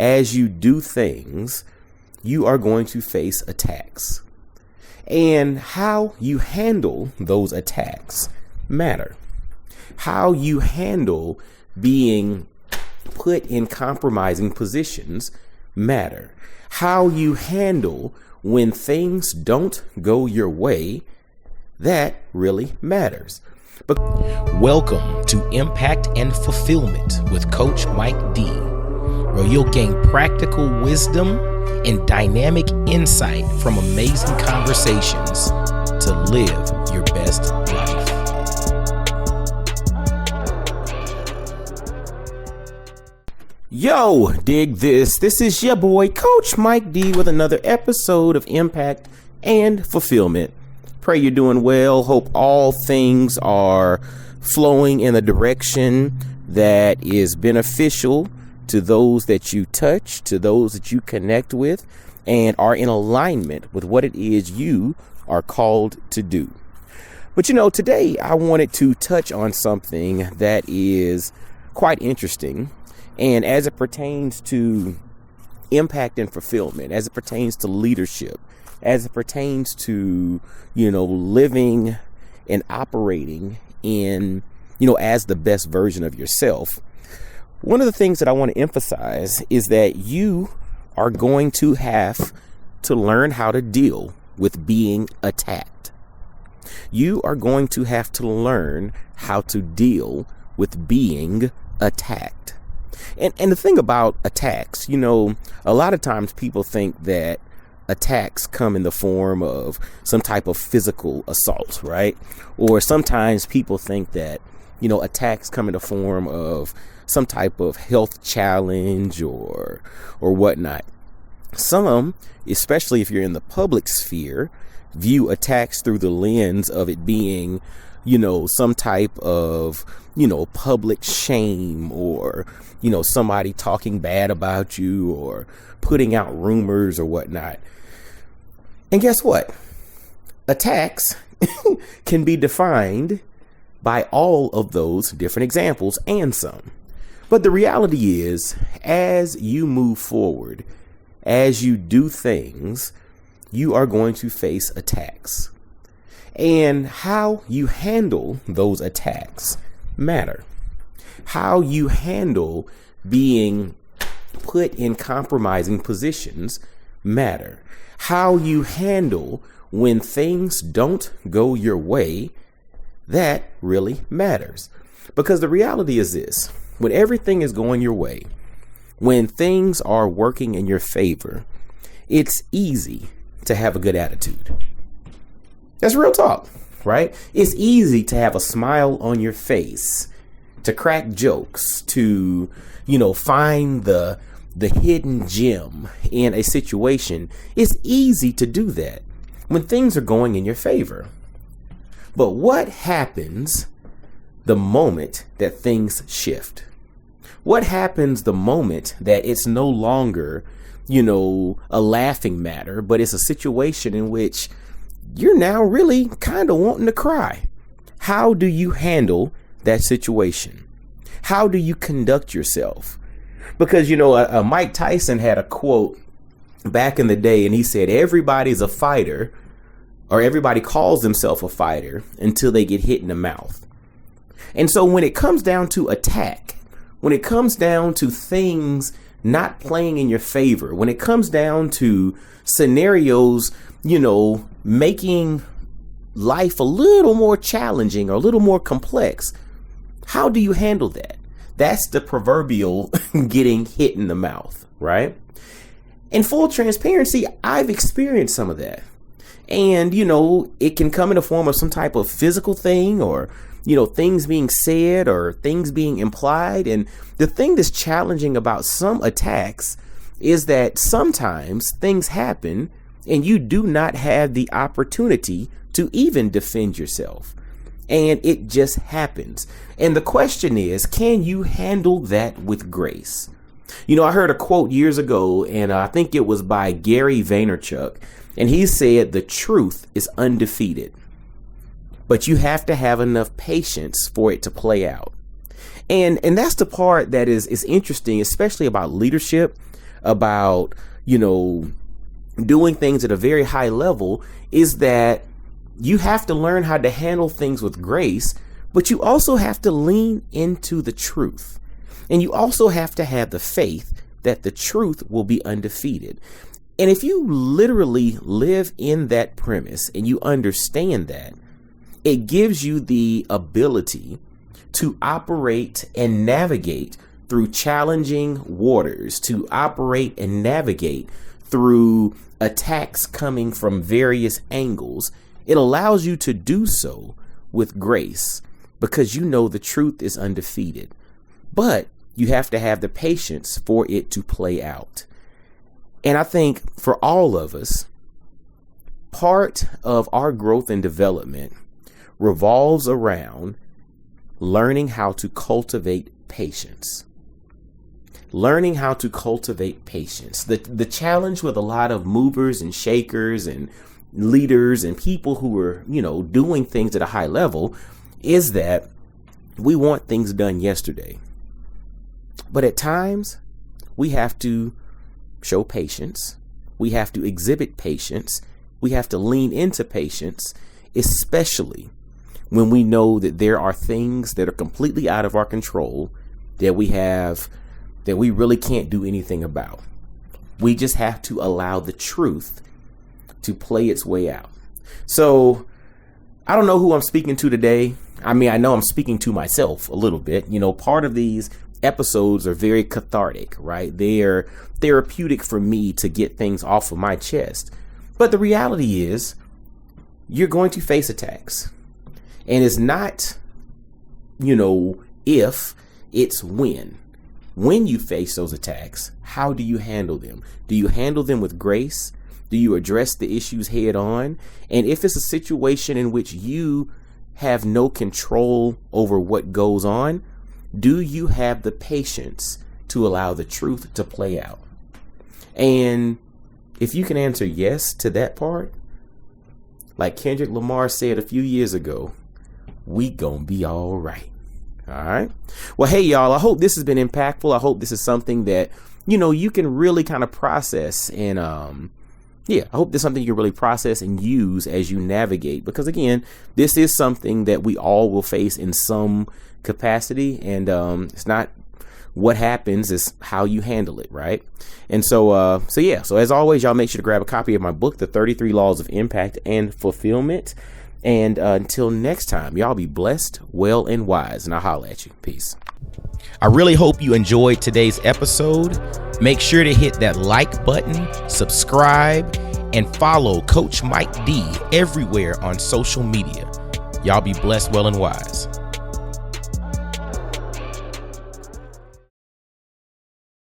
as you do things, you are going to face attacks. And how you handle those attacks matter. How you handle being put in compromising positions matter. How you handle when things don't go your way, that really matters. But welcome to Impact and Fulfillment with Coach Mike D, where you'll gain practical wisdom and dynamic insight from amazing conversations to live your best life. Yo, dig this. This is your boy, Coach Mike D, with another episode of Impact and Fulfillment. Pray you're doing well. Hope all things are flowing in the direction that is beneficial to those that you touch, to those that you connect with, and are in alignment with what it is you are called to do. But today I wanted to touch on something that is quite interesting. And as it pertains to impact and fulfillment, as it pertains to leadership, as it pertains to, living and operating in, as the best version of yourself, one of the things that I want to emphasize is that you are going to have to learn how to deal with being attacked. You are going to have to learn how to deal with being attacked. And the thing about attacks, a lot of times people think that attacks come in the form of some type of physical assault, right? Or sometimes people think that, attacks come in the form of some type of health challenge or whatnot. Some, especially if you're in the public sphere, view attacks through the lens of it being, some type of, public shame or, somebody talking bad about you or putting out rumors or whatnot. And guess what? Attacks can be defined by all of those different examples and some. But the reality is, as you move forward, as you do things, you are going to face attacks. And how you handle those attacks matter. How you handle being put in compromising positions matter. How you handle when things don't go your way, that really matters. Because the reality is this: when everything is going your way, when things are working in your favor, it's easy to have a good attitude. That's real talk, right? It's easy to have a smile on your face, to crack jokes, to, find the hidden gem in a situation. It's easy to do that when things are going in your favor. But what happens the moment that things shift? What happens the moment that it's no longer, a laughing matter, but it's a situation in which you're now really kind of wanting to cry? How do you handle that situation? How do you conduct yourself? Because, Mike Tyson had a quote back in the day, and he said, everybody's a fighter, or everybody calls themselves a fighter until they get hit in the mouth. And so when it comes down to attack, when it comes down to things not playing in your favor, when it comes down to scenarios, making life a little more challenging or a little more complex, how do you handle that? That's the proverbial getting hit in the mouth, right? In full transparency, I've experienced some of that. And, it can come in the form of some type of physical thing or, things being said or things being implied. And the thing that's challenging about some attacks is that sometimes things happen and you do not have the opportunity to even defend yourself. And it just happens. And the question is, can you handle that with grace? I heard a quote years ago, and I think it was by Gary Vaynerchuk. And he said, the truth is undefeated, but you have to have enough patience for it to play out. And that's the part that is interesting, especially about leadership. about, doing things at a very high level is that you have to learn how to handle things with grace, but you also have to lean into the truth. And you also have to have the faith that the truth will be undefeated. And if you literally live in that premise and you understand that, it gives you the ability to operate and navigate through challenging waters, to operate and navigate through attacks coming from various angles. It allows you to do so with grace because you know the truth is undefeated. But you have to have the patience for it to play out. And I think for all of us, part of our growth and development revolves around learning how to cultivate patience. Learning how to cultivate patience. The challenge with a lot of movers and shakers and leaders and people who are, doing things at a high level is that we want things done yesterday. But at times, we have to show patience. We have to exhibit patience. We have to lean into patience, especially when we know that there are things that are completely out of our control that we really can't do anything about. We just have to allow the truth to play its way out. So I don't know who I'm speaking to today. I mean, I know I'm speaking to myself a little bit. Part of these episodes are very cathartic, right? They are therapeutic for me to get things off of my chest. But the reality is you're going to face attacks. And it's not, if, it's when. When you face those attacks, how do you handle them? Do you handle them with grace? Do you address the issues head on? And if it's a situation in which you have no control over what goes on, do you have the patience to allow the truth to play out? And if you can answer yes to that part, like Kendrick Lamar said a few years ago, we gonna be all right. All right. Well, hey, y'all, I hope this has been impactful. I hope this is something that, you can really kind of process. And I hope this is something you can really process and use as you navigate. Because, again, this is something that we all will face in some capacity. And it's not what happens, is how you handle it. Right. And so as always, y'all make sure to grab a copy of my book, The 33 Laws of Impact and Fulfillment. And until next time, y'all be blessed, well, and wise. And I'll holler at you. Peace. I really hope you enjoyed today's episode. Make sure to hit that like button, subscribe, and follow Coach Mike D everywhere on social media. Y'all be blessed, well, and wise.